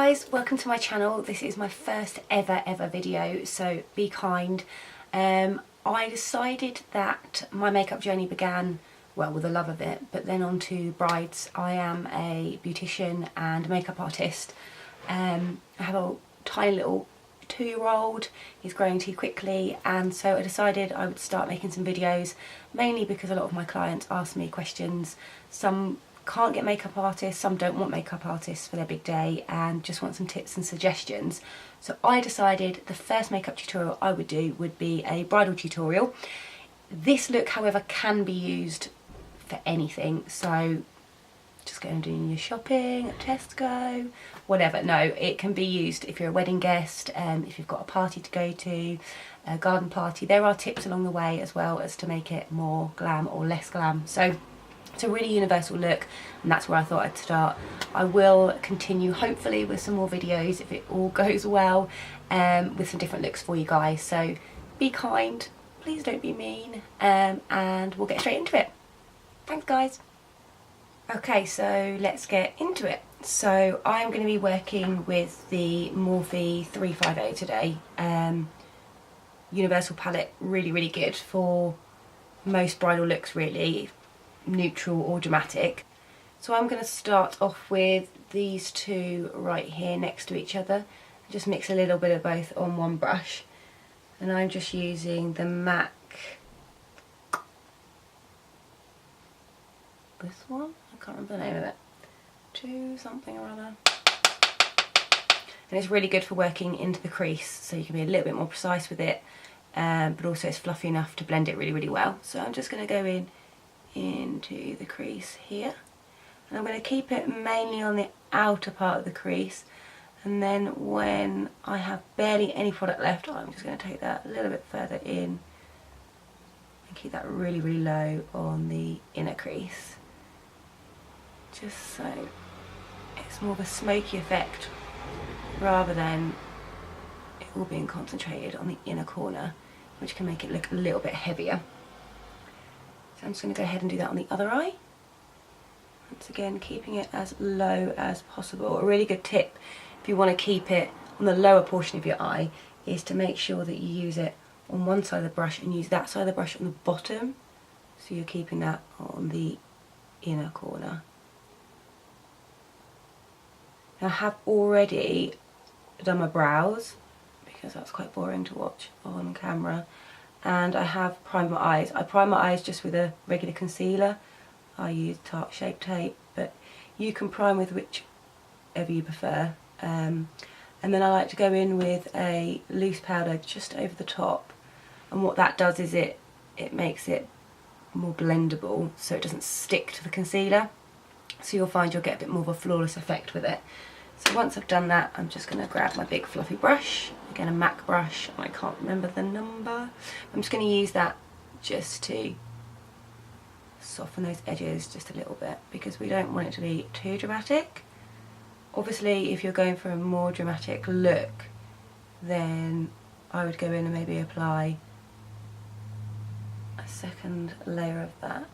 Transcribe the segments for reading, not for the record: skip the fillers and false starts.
guys, welcome to my channel. This is my first ever video, so be kind. I decided that my makeup journey began, well, with a love of it, but then on to brides. I am a beautician and makeup artist. I have a tiny little 2-year-old. He's growing too quickly, and so I decided I would start making some videos, mainly because a lot of my clients ask me questions. Some can't get makeup artists, some don't want makeup artists for their big day and just want some tips and suggestions. So I decided the first makeup tutorial I would do would be a bridal tutorial. This look, however, can be used for anything, so just go and do your shopping at Tesco, whatever. No, it can be used if you're a wedding guest, if you've got a party to go to, a garden party. There are tips along the way as well as to make it more glam or less glam. So it's a really universal look, and that's where I thought I'd start. I will continue hopefully with some more videos if it all goes well, with some different looks for you guys. So be kind, please don't be mean, and we'll get straight into it. Thanks guys. Okay, so let's get into it. So I'm going to be working with the Morphe 350 today. Universal palette, really good for most bridal looks really, neutral or dramatic. So I'm going to start off with these two right here next to each other. Just mix a little bit of both on one brush, and I'm just using the MAC, this one, I can't remember the name of it, 2 something or other, and it's really good for working into the crease, so you can be a little bit more precise with it, but also it's fluffy enough to blend it really well. So I'm just going to go into the crease here, and I'm going to keep it mainly on the outer part of the crease, and then when I have barely any product left, I'm just going to take that a little bit further in and keep that really low on the inner crease, just so it's more of a smoky effect rather than it all being concentrated on the inner corner, which can make it look a little bit heavier. So I'm just going to go ahead and do that on the other eye. Once again, keeping it as low as possible. A really good tip if you want to keep it on the lower portion of your eye is to make sure that you use it on one side of the brush and use that side of the brush on the bottom, so you're keeping that on the inner corner. Now, I have already done my brows because that's quite boring to watch on camera, and I have primed my eyes. I prime my eyes just with a regular concealer. I use Tarte Shape Tape, but you can prime with whichever you prefer. And then I like to go in with a loose powder just over the top, and what that does is it makes it more blendable, so it doesn't stick to the concealer, so you'll find you'll get a bit more of a flawless effect with it. So once I've done that, I'm just going to grab my big fluffy brush, again a MAC brush, I can't remember the number. I'm just going to use that just to soften those edges just a little bit, because we don't want it to be too dramatic. Obviously if you're going for a more dramatic look, then I would go in and maybe apply a second layer of that.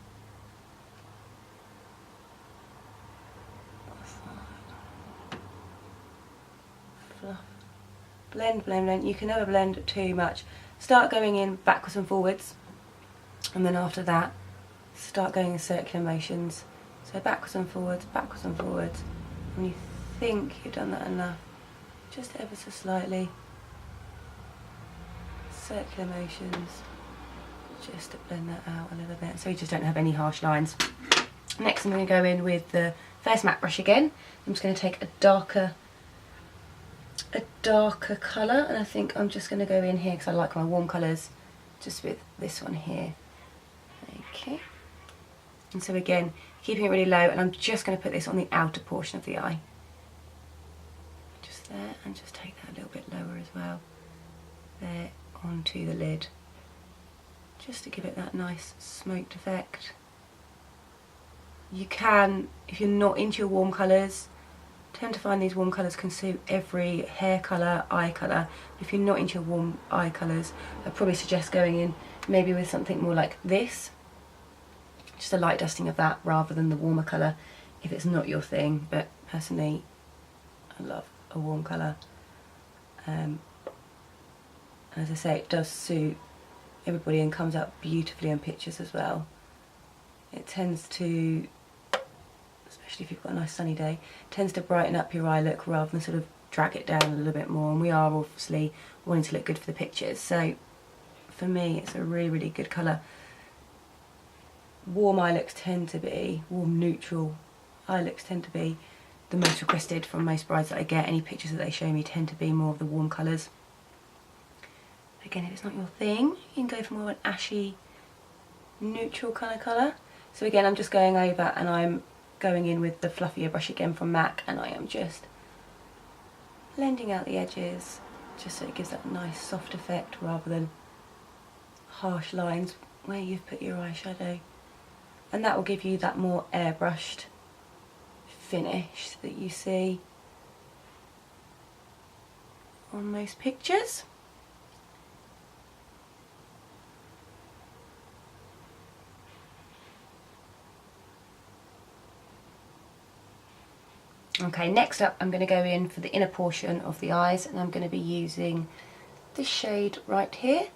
Blend. You can never blend too much. Start going in backwards and forwards, and then after that start going in circular motions. So backwards and forwards. When you think you've done that enough, just ever so slightly, circular motions, just to blend that out a little bit so you just don't have any harsh lines. Next I'm going to go in with the first MAC brush again. I'm just going to take a darker colour, and I think I'm just going to go in here because I like my warm colours, just with this one here. Okay, and so again keeping it really low, and I'm just going to put this on the outer portion of the eye, just there, and just take that a little bit lower as well, there onto the lid, just to give it that nice smoked effect. You can, if you're not into your warm colours, tend to find these warm colours can suit every hair colour, eye colour. If you're not into your warm eye colours, I'd probably suggest going in maybe with something more like this, just a light dusting of that rather than the warmer colour if it's not your thing. But personally I love a warm colour. As I say, it does suit everybody and comes out beautifully in pictures as well. It tends to, especially if you've got a nice sunny day, tends to brighten up your eye look rather than sort of drag it down a little bit more, and we are obviously wanting to look good for the pictures, so for me it's a really, really good colour. Warm eye looks tend to be, warm neutral eye looks tend to be the most requested from most brides that I get. Any pictures that they show me tend to be more of the warm colours. Again, if it's not your thing, you can go for more of an ashy neutral kind of colour. So again, I'm just going over and I'm going in with the fluffier brush again from MAC, and I am just blending out the edges just so it gives that nice soft effect rather than harsh lines where you've put your eyeshadow, and that will give you that more airbrushed finish that you see on most pictures. Okay, next up I'm going to go in for the inner portion of the eyes, and I'm going to be using this shade right here.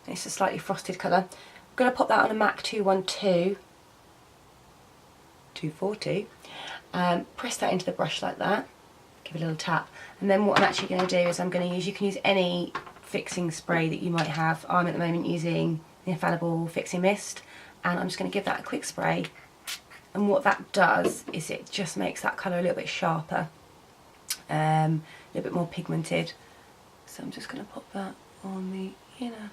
It's a slightly frosted colour. I'm going to pop that on a MAC 242, press that into the brush like that, give it a little tap, and then what I'm actually going to do is I'm going to use, you can use any fixing spray that you might have. I'm at the moment using the Infallible Fixing Mist, and I'm just going to give that a quick spray. And what that does is it just makes that colour a little bit sharper, a little bit more pigmented. So I'm just going to pop that on the inner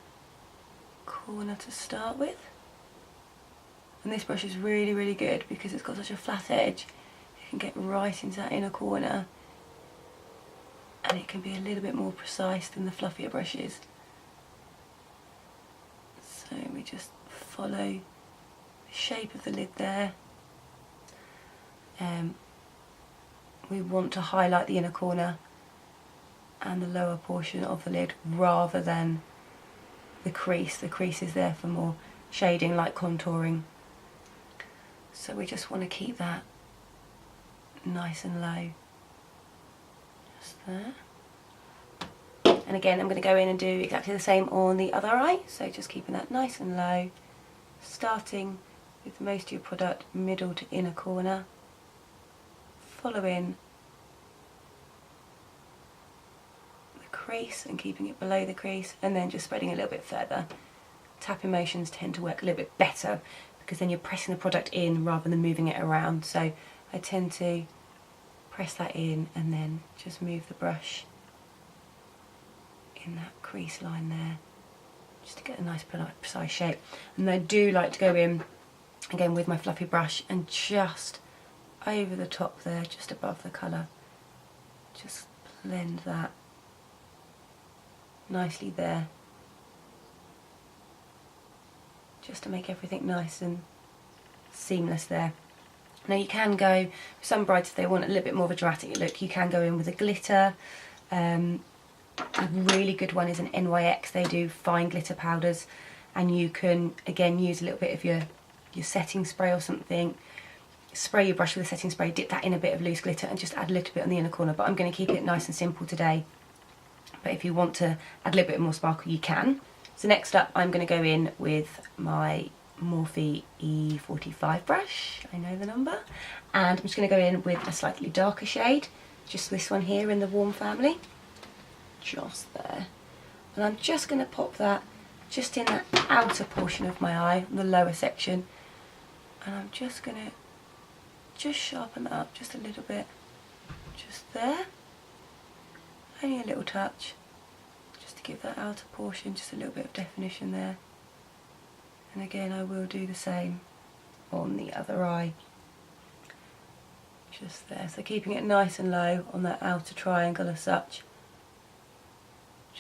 corner to start with. And this brush is really, really good because it's got such a flat edge. You can get right into that inner corner, and it can be a little bit more precise than the fluffier brushes. So we just follow the shape of the lid there. We want to highlight the inner corner and the lower portion of the lid rather than the crease. The crease is there for more shading, like contouring. So we just want to keep that nice and low. Just there. And again, I'm going to go in and do exactly the same on the other eye. So just keeping that nice and low, starting with most of your product middle to inner corner, following the crease and keeping it below the crease, and then just spreading a little bit further. Tapping motions tend to work a little bit better because then you're pressing the product in rather than moving it around. So I tend to press that in and then just move the brush in that crease line there, just to get a nice precise shape. And I do like to go in again with my fluffy brush and just over the top there, just above the colour, just blend that nicely there, just to make everything nice and seamless there. Now you can go, some brides if they want a little bit more of a dramatic look, you can go in with a glitter. A really good one is an NYX, they do fine glitter powders, and you can again use a little bit of your setting spray or something, spray your brush with a setting spray, dip that in a bit of loose glitter and just add a little bit on the inner corner. But I'm going to keep it nice and simple today, but if you want to add a little bit more sparkle you can. So next up I'm going to go in with my Morphe E45 brush, I know the number, and I'm just going to go in with a slightly darker shade, just this one here in the warm family, just there, and I'm just going to pop that just in that outer portion of my eye, the lower section, and I'm just going to just sharpen that up just a little bit, just there, only a little touch, just to give that outer portion just a little bit of definition there. And again I will do the same on the other eye, just there, so keeping it nice and low on that outer triangle as such,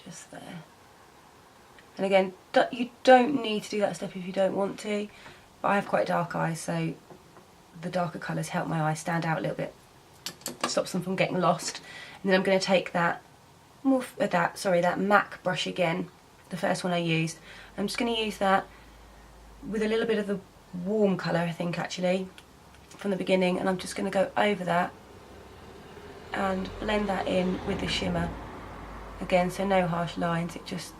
just there. And again, you don't need to do that step if you don't want to, but I have quite dark eyes, so the darker colours help my eyes stand out a little bit, stops them from getting lost. And then I'm going to take that that MAC brush again, the first one I used. I'm just going to use that with a little bit of the warm colour, I think actually, from the beginning, and I'm just going to go over that and blend that in with the shimmer. Again, so no harsh lines, it just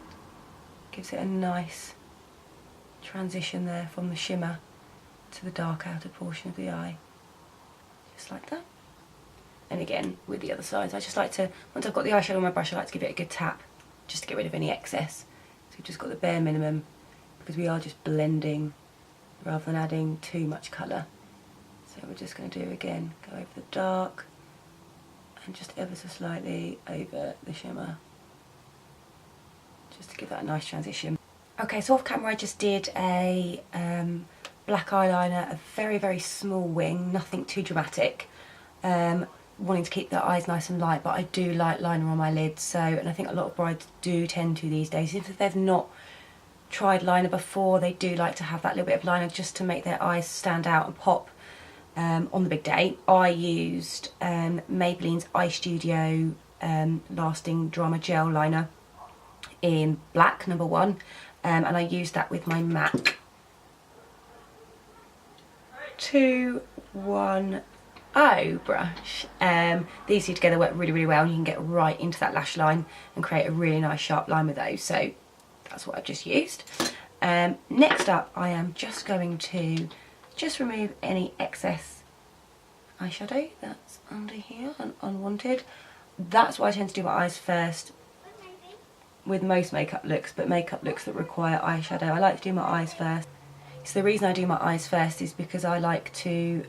gives it a nice transition there from the shimmer to the dark outer portion of the eye, just like that. And again with the other sides, I just like to, once I've got the eyeshadow on my brush, I like to give it a good tap just to get rid of any excess. So we've just got the bare minimum because we are just blending rather than adding too much colour. So we're just going to do, again, go over the dark and just ever so slightly over the shimmer, just to give that a nice transition. Okay, so off camera I just did a black eyeliner, a very, very small wing, nothing too dramatic. Wanting to keep the eyes nice and light, but I do like liner on my lids, so, and I think a lot of brides do tend to these days. If they've not tried liner before, they do like to have that little bit of liner just to make their eyes stand out and pop on the big day. I used Maybelline's Eye Studio Lasting Drama Gel Liner in black, #1, and I used that with my MAC 210 brush. These two together work really, really well, and you can get right into that lash line and create a really nice sharp line with those, so that's what I've just used. Next up, I am just going to remove any excess eyeshadow that's under here and unwanted. That's why I tend to do my eyes first with most makeup looks, but makeup looks that require eyeshadow, I like to do my eyes first. So the reason I do my eyes first is because I like to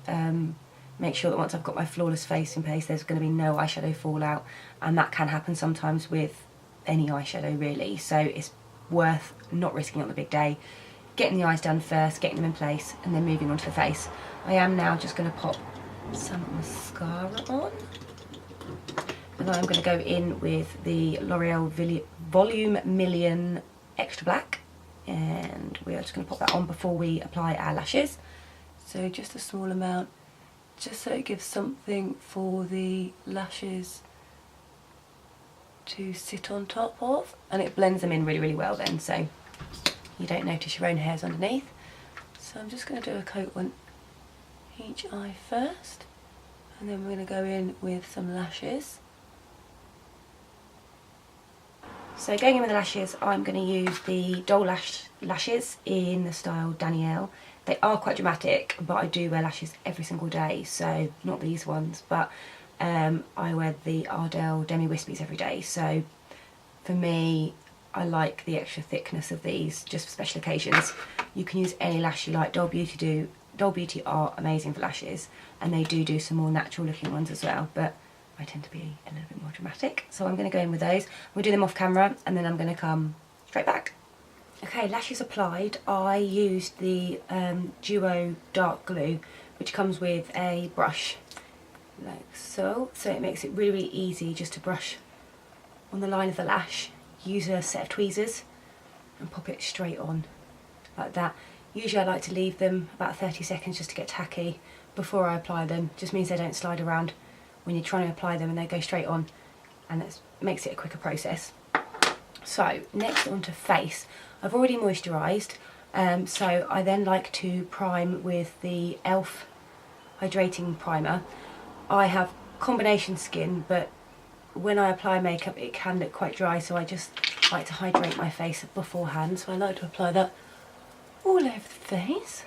make sure that once I've got my flawless face in place, there's going to be no eyeshadow fallout, and that can happen sometimes with any eyeshadow really, so it's worth not risking it on the big day, getting the eyes done first, getting them in place, and then moving on to the face. I am now just going to pop some mascara on, and I'm going to go in with the L'Oreal Volume Million Extra Black, and we are just going to pop that on before we apply our lashes. So just a small amount, just so it gives something for the lashes to sit on top of, and it blends them in really, really well then, so you don't notice your own hairs underneath. So I'm just going to do a coat on each eye first, and then we're going to go in with some lashes. So going in with the lashes, I'm going to use the Doll lashes in the style Danielle. They are quite dramatic, but I do wear lashes every single day, so not these ones, but I wear the Ardell Demi Wispies every day, so for me, I like the extra thickness of these just for special occasions. You can use any lash you like. Doll Beauty are amazing for lashes, and they do some more natural looking ones as well, but I tend to be a little bit more dramatic, so I'm going to go in with those. We'll do them off camera, and then I'm going to come straight back. Okay, lashes applied. I used the Duo Dark Glue, which comes with a brush, like so. So it makes it really, really easy just to brush on the line of the lash. Use a set of tweezers and pop it straight on, like that. Usually I like to leave them about 30 seconds just to get tacky before I apply them. Just means they don't slide around when you're trying to apply them, and they go straight on, and that makes it a quicker process. So next on to face. I've already moisturised, so I then like to prime with the e.l.f. Hydrating Primer. I have combination skin, but when I apply makeup it can look quite dry, so I just like to hydrate my face beforehand, so I like to apply that all over the face,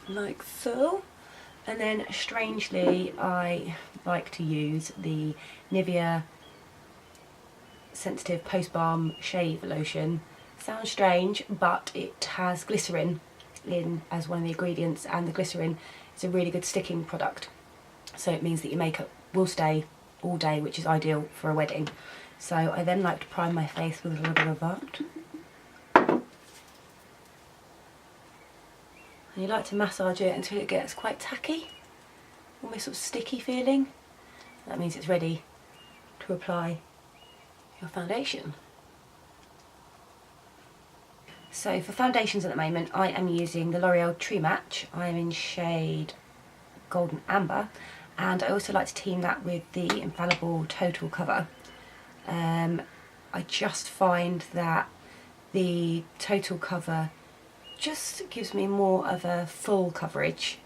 like so. And then strangely I like to use the Nivea Sensitive Post Balm Shave Lotion. Sounds strange, but it has glycerin in as one of the ingredients, and the glycerin is a really good sticking product, so it means that your makeup will stay all day, which is ideal for a wedding. So I then like to prime my face with a little bit of that. And you like to massage it until it gets quite tacky, almost sort of sticky feeling. That means it's ready to apply your foundation. So for foundations at the moment, I am using the L'Oreal True Match. I am in shade Golden Amber, and I also like to team that with the Infallible Total Cover. I just find that the Total Cover just gives me more of a full coverage,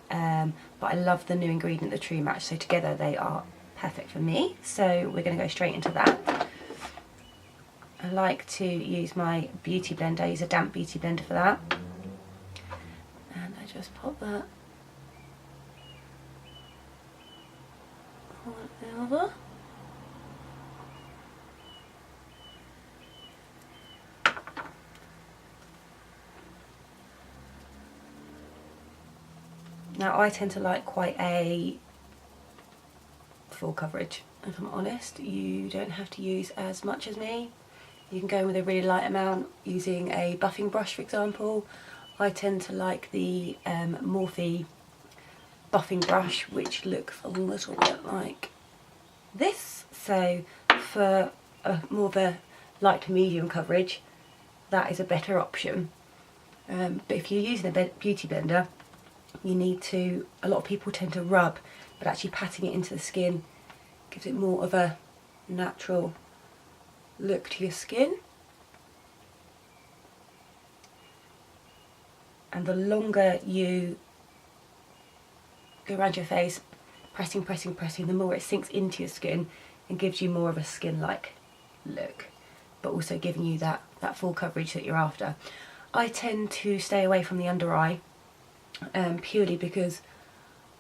but I love the new ingredient, the True Match, so together they are perfect for me. So we're going to go straight into that. I like to use my beauty blender. I use a damp beauty blender for that, and I just pop that on over. Now I tend to like quite a full coverage, if I'm honest. You don't have to use as much as me. You can go in with a really light amount using a buffing brush, for example. I tend to like the Morphe buffing brush, which looks a little bit like this. So for more of a light to medium coverage, that is a better option. But if you're using a beauty blender, you need to, a lot of people tend to rub, but actually patting it into the skin gives it more of a natural look to your skin. And the longer you go around your face, pressing, the more it sinks into your skin and gives you more of a skin-like look, but also giving you that full coverage that you're after. I tend to stay away from the under eye, purely because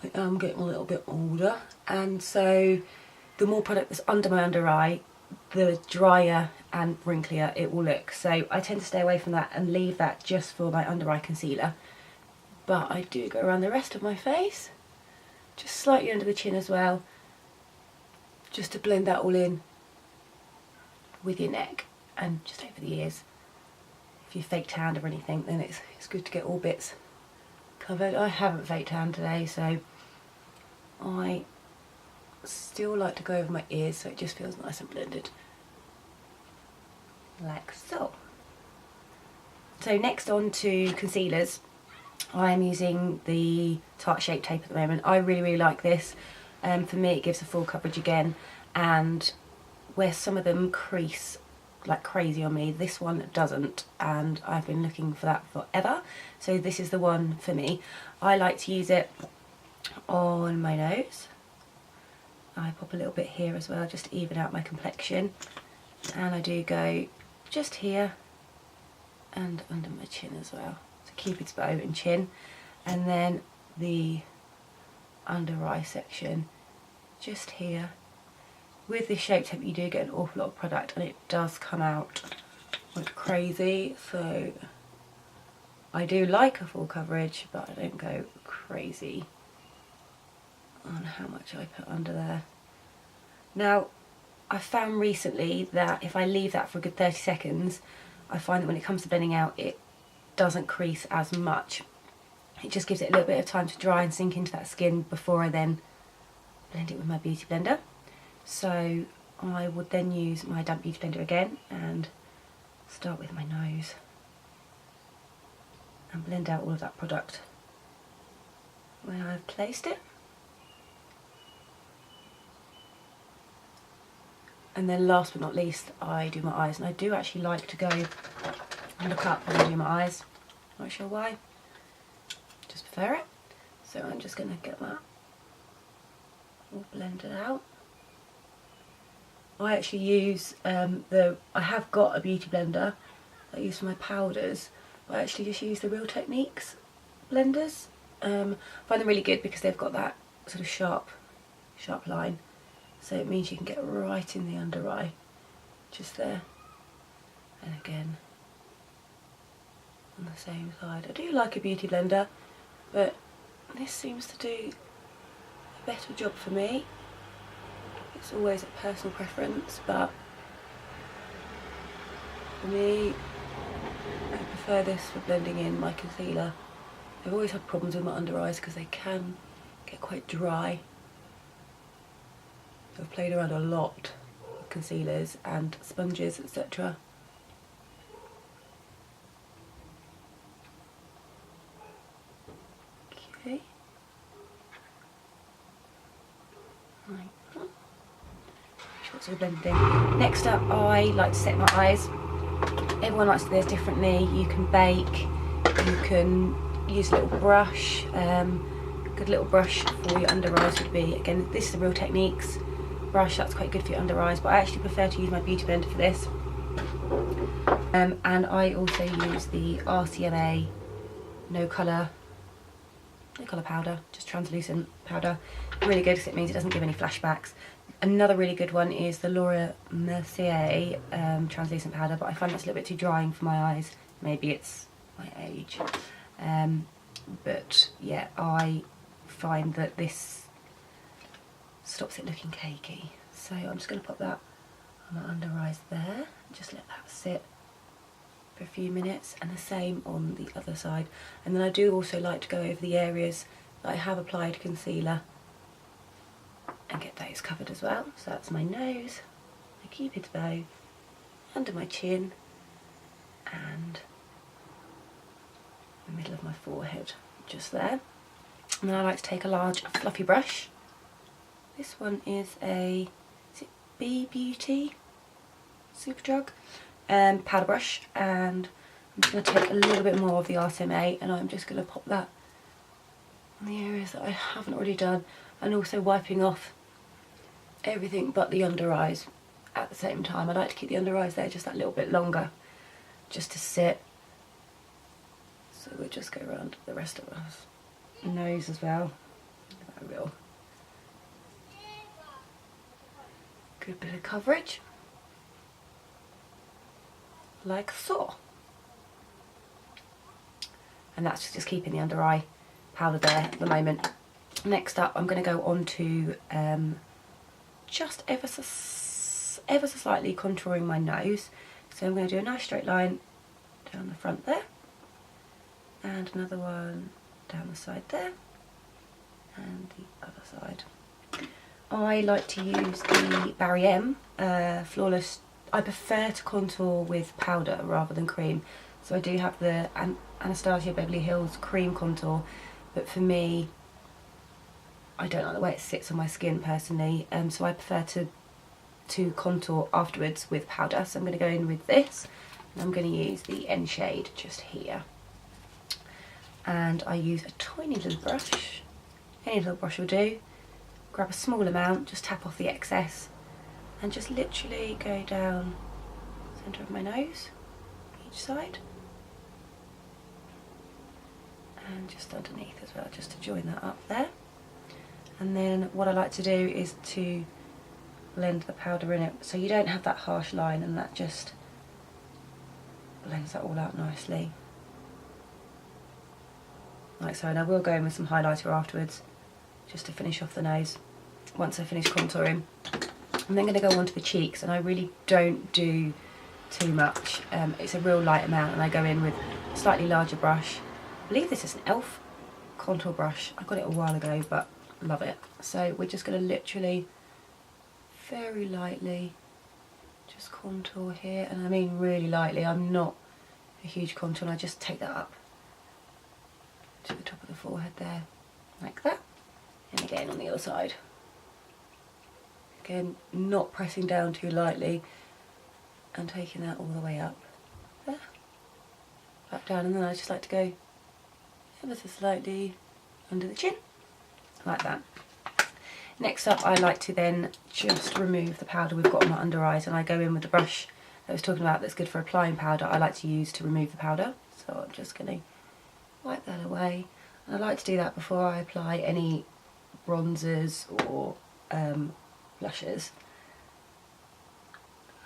I am getting a little bit older, and so the more product that's under my under eye, the drier and wrinklier it will look. So I tend to stay away from that and leave that just for my under eye concealer. But I do go around the rest of my face, just slightly under the chin as well, just to blend that all in with your neck and just over the ears. If you fake tanned or anything, then it's good to get all bits covered. I haven't fake tanned today, so I still like to go over my ears so it just feels nice and blended, like so. So next on to concealers. I'm using the Tarte Shape Tape at the moment. I really like this. For me it gives a full coverage again, and where some of them crease like crazy on me, this one doesn't, and I've been looking for that forever, so this is the one for me. I like to use it on my nose. I pop a little bit here as well, just to even out my complexion, and I do go just here and under my chin as well, so Cupid's bow and chin, and then the under eye section just here. With this Shape Tape you do get an awful lot of product, and it does come out like crazy, so I do like a full coverage, but I don't go crazy on how much I put under there. Now I found recently that if I leave that for a good 30 seconds, I find that when it comes to blending out it doesn't crease as much. It just gives it a little bit of time to dry and sink into that skin before I then blend it with my beauty blender. So I would then use my damp beauty blender again and start with my nose and blend out all of that product where I've placed it. And then last but not least, I do my eyes, and I do actually like to go and look up when I do my eyes. Not sure why, just prefer it. So I'm just going to get that all blended out. I actually use I have got a beauty blender that I use for my powders, but I actually just use the Real Techniques blenders. I find them really good because they've got that sort of sharp line, so it means you can get right in the under eye, just there, and again on the same side. I do like a beauty blender, but this seems to do a better job for me. It's always a personal preference, but for me I prefer this for blending in my concealer. I've always had problems with my under eyes because they can get quite dry. I've played around a lot with concealers and sponges, etc. Okay. Right. Short of blending. Next up, I like to set my eyes. Everyone likes to do this differently. You can bake, you can use a little brush. good little brush for your under eyes would be, again, this is the Real Techniques brush, that's quite good for your under eyes, but I actually prefer to use my Beauty Blender for this. And I also use the RCMA no colour powder, just translucent powder. Really good because it means it doesn't give any flashbacks. Another really good one is the Laura Mercier translucent powder, but I find that's a little bit too drying for my eyes. Maybe it's my age. But yeah, I find that this stops it looking cakey. So I'm just going to pop that on my under eyes there, just let that sit for a few minutes, and the same on the other side. And then I do also like to go over the areas that I have applied concealer and get those covered as well. So that's my nose, my cupid's bow, under my chin, and the middle of my forehead, just there. And then I like to take a large fluffy brush. This one is a, is it B Beauty Superdrug powder brush, and I'm just going to take a little bit more of the RCMA and I'm just going to pop that on the areas that I haven't already done, and also wiping off everything but the under eyes at the same time. I like to keep the under eyes there just that little bit longer, just to sit. So we'll just go around the rest of us nose as well. A real good bit of coverage, like so. And that's just keeping the under eye powder there at the moment. Next up, I'm going to go on to just ever so slightly contouring my nose. So I'm going to do a nice straight line down the front there, and another one down the side there, and the other side. I like to use the Barry M Flawless. I prefer to contour with powder rather than cream. So I do have the Anastasia Beverly Hills cream contour, but for me, I don't like the way it sits on my skin personally, so I prefer to contour afterwards with powder. So I'm going to go in with this, and I'm going to use the end shade just here. And I use a tiny little brush, any little brush will do. Grab a small amount, just tap off the excess, and just literally go down the centre of my nose, each side, and just underneath as well, just to join that up there. And then what I like to do is to blend the powder in it, so you don't have that harsh line, and that just blends that all out nicely. Like so, and I will go in with some highlighter afterwards, just to finish off the nose once I finish contouring. I'm then going to go on to the cheeks, and I really don't do too much. It's a real light amount, and I go in with a slightly larger brush. I believe this is an e.l.f. contour brush. I got it a while ago, but love it. So we're just going to literally, very lightly, just contour here, and I mean really lightly. I'm not a huge contour, and I just take that up to the top of the forehead there, like that. And again on the other side. Again, not pressing down too lightly, and taking that all the way up there, back down, and then I just like to go ever so slightly under the chin, like that. Next up, I like to then just remove the powder we've got on my under eyes, and I go in with the brush that I was talking about that's good for applying powder. I like to use to remove the powder, so I'm just going to wipe that away. And I like to do that before I apply any bronzers or blushes,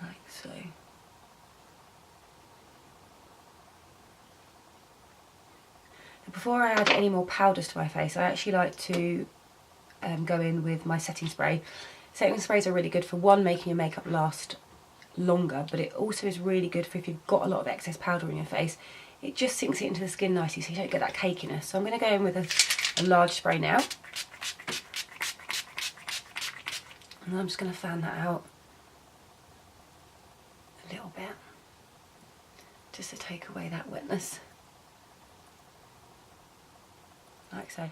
like so. Before I add any more powders to my face, I actually like to go in with my setting spray. Setting sprays are really good for, one, making your makeup last longer, but it also is really good for if you've got a lot of excess powder in your face. It just sinks it into the skin nicely, so you don't get that cakiness. So I'm going to go in with a large spray now. And then I'm just going to fan that out a little bit, just to take away that wetness. Like so.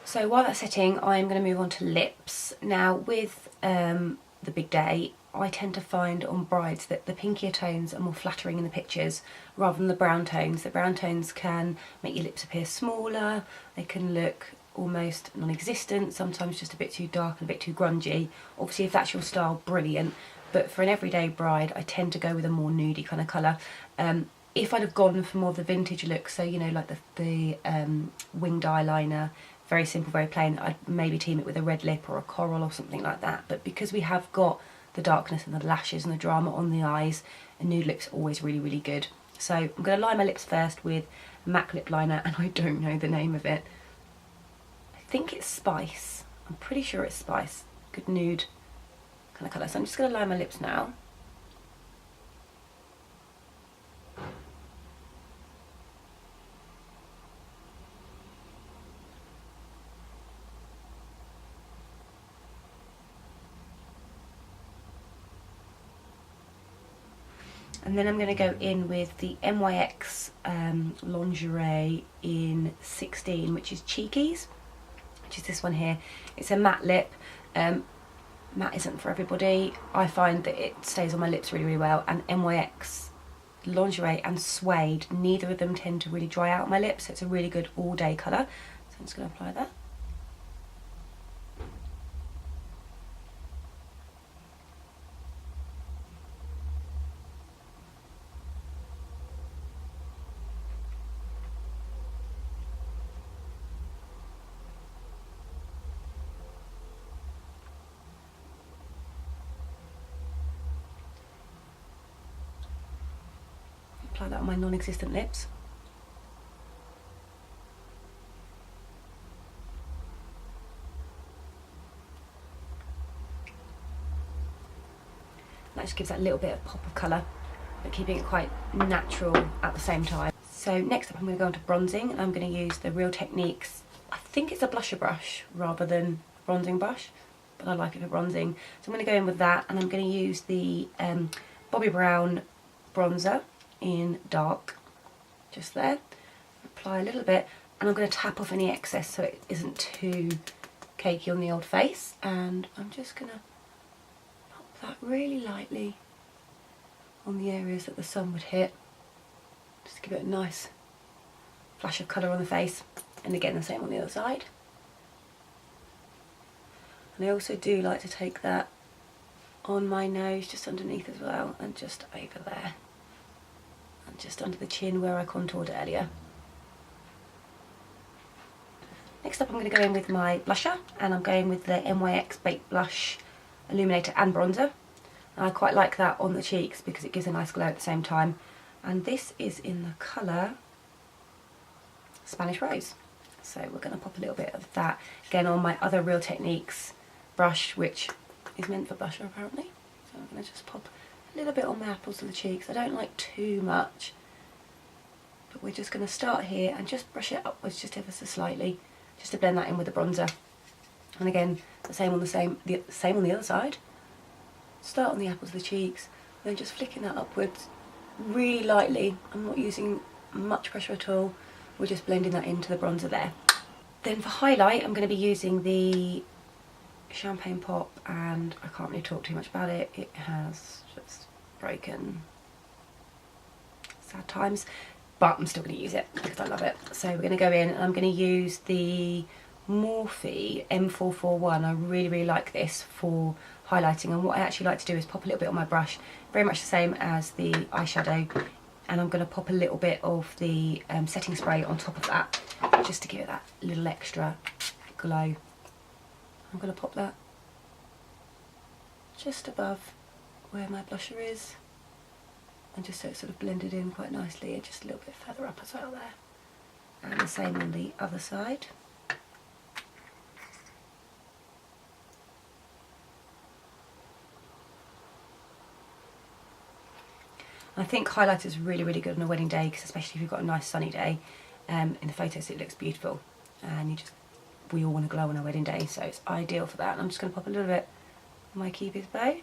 So while that's setting, I'm going to move on to lips. Now with the big day, I tend to find on brides that the pinkier tones are more flattering in the pictures rather than the brown tones. The brown tones can make your lips appear smaller, they can look almost non-existent, sometimes just a bit too dark and a bit too grungy. Obviously if that's your style, brilliant, but for an everyday bride I tend to go with a more nudie kind of colour. If I'd have gone for more of the vintage look, so you know, like the winged eyeliner, very simple, very plain, I'd maybe team it with a red lip or a coral or something like that. But because we have got the darkness and the lashes and the drama on the eyes, a nude lip's always really, really good. So I'm going to line my lips first with MAC lip liner, and I don't know the name of it. I think it's Spice. I'm pretty sure it's Spice. Good nude kind of colour. So I'm just going to line my lips now. And then I'm going to go in with the NYX lingerie in 16, which is Cheekies, which is this one here. It's a matte lip. Matte isn't for everybody. I find that it stays on my lips really, really well. And NYX lingerie and suede, neither of them tend to really dry out my lips. So it's a really good all day colour. So I'm just going to apply that. Apply that on my non-existent lips. That just gives that little bit of pop of colour, but keeping it quite natural at the same time. So next up I'm going to go on to bronzing, and I'm going to use the Real Techniques, I think it's a blusher brush rather than a bronzing brush, but I like it for bronzing. So I'm going to go in with that, and I'm going to use the Bobbi Brown bronzer in dark, just there. Apply a little bit, and I'm going to tap off any excess so it isn't too cakey on the old face, and I'm just going to pop that really lightly on the areas that the sun would hit, just to give it a nice flash of colour on the face. And again the same on the other side. And I also do like to take that on my nose, just underneath as well, and just over there, and just under the chin where I contoured earlier. Next up I'm going to go in with my blusher, and I'm going with the NYX Baked Blush Illuminator and Bronzer. And I quite like that on the cheeks because it gives a nice glow at the same time. And this is in the colour Spanish Rose. So we're going to pop a little bit of that again on my other Real Techniques brush, which is meant for blusher apparently. So I'm going to just pop a little bit on the apples of the cheeks. I don't like too much, but we're just going to start here and just brush it upwards just ever so slightly, just to blend that in with the bronzer. And again, the same on the other side. Start on the apples of the cheeks, then just flicking that upwards really lightly. I'm not using much pressure at all. We're just blending that into the bronzer there. Then for highlight, I'm going to be using the Champagne Pop, and I can't really talk too much about it. It has just broken, sad times, but I'm still going to use it because I love it. So we're going to go in, and I'm going to use the Morphe M441. I really, really like this for highlighting, and what I actually like to do is pop a little bit on my brush, very much the same as the eyeshadow, and I'm going to pop a little bit of the setting spray on top of that, just to give it that little extra glow. I'm going to pop that just above where my blusher is, and just so it's sort of blended in quite nicely, and just a little bit further up as well there. And the same on the other side. I think highlighter is really, really good on a wedding day, because especially if you've got a nice sunny day. In the photos it looks beautiful, and we all want to glow on a wedding day, so it's ideal for that. And I'm just going to pop a little bit on my Cupid's bow,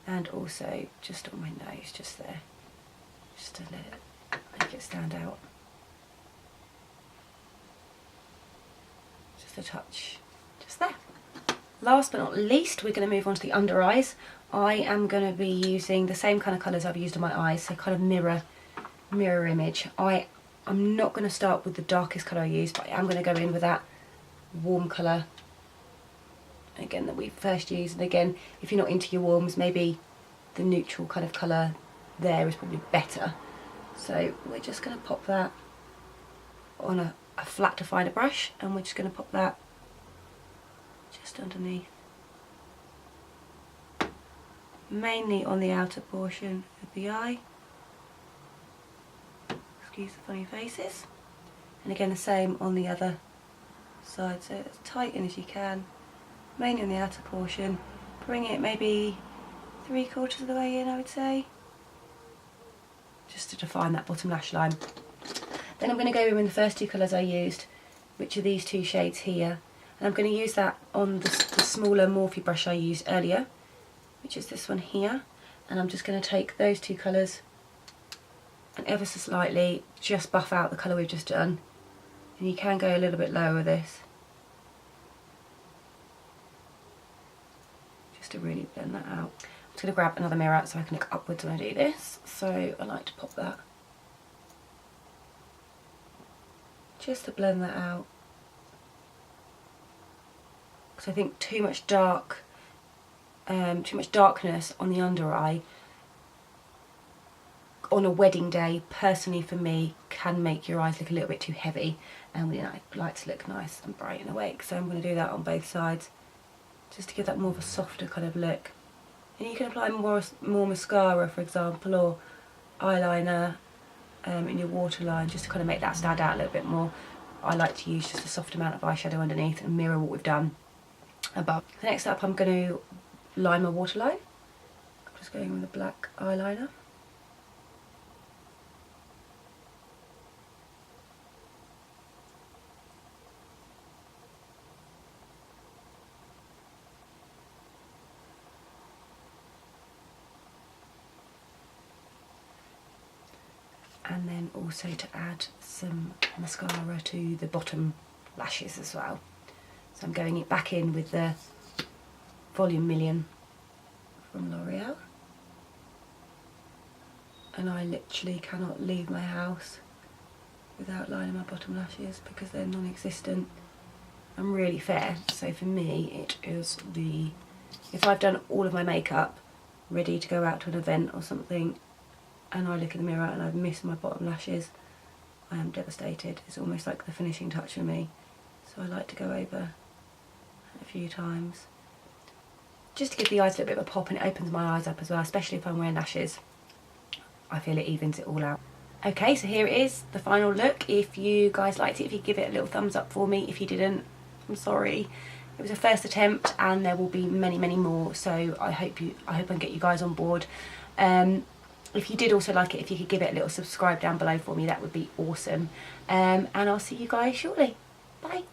and also just on my nose, just there, just to make it stand out. Just a touch, just there. Last but not least, we're going to move on to the under eyes. I am going to be using the same kind of colours I've used on my eyes, so kind of mirror image. I'm not going to start with the darkest colour I use, but I am going to go in with that warm colour again that we first used. And again, if you're not into your warms, maybe the neutral kind of colour there is probably better. So we're just going to pop that on a flat definer brush, and we're just going to pop that just underneath, mainly on the outer portion of the eye. Excuse the funny faces. And again the same on the other side, so as tight in as you can, mainly on the outer portion. Bring it maybe 3/4 of the way in, I would say, just to define that bottom lash line. Then I'm going to go in with the first two colours I used, which are these two shades here, and I'm going to use that on the smaller Morphe brush I used earlier, which is this one here, and I'm just going to take those two colours and ever so slightly just buff out the colour we've just done. And you can go a little bit lower with this, just to really blend that out. I'm just going to grab another mirror so I can look upwards when I do this, so I like to pop that just to blend that out, because I think too much darkness on the under eye on a wedding day, personally for me, can make your eyes look a little bit too heavy, and we like to look nice and bright and awake. So I'm going to do that on both sides, just to give that more of a softer kind of look. And you can apply more mascara, for example, or eyeliner in your waterline, just to kind of make that stand out a little bit more. I like to use just a soft amount of eyeshadow underneath and mirror what we've done above. So next up I'm going to line my waterline. I'm just going with a black eyeliner. And then also to add some mascara to the bottom lashes as well. So I'm going back in with the Volume Million from L'Oreal. And I literally cannot leave my house without lining my bottom lashes because they're non-existent. I'm really fair, so for me it is if I've done all of my makeup, ready to go out to an event or something, and I look in the mirror and I've missed my bottom lashes, I am devastated. It's almost like the finishing touch for me. So I like to go over a few times, just to give the eyes a little bit of a pop, and it opens my eyes up as well, especially if I'm wearing lashes. I feel it evens it all out. Okay, so here it is, the final look. If you guys liked it, if you give it a little thumbs up for me. If you didn't, I'm sorry. It was a first attempt and there will be many, many more, so I hope I can get you guys on board. If you did also like it, if you could give it a little subscribe down below for me, that would be awesome. And I'll see you guys shortly. Bye.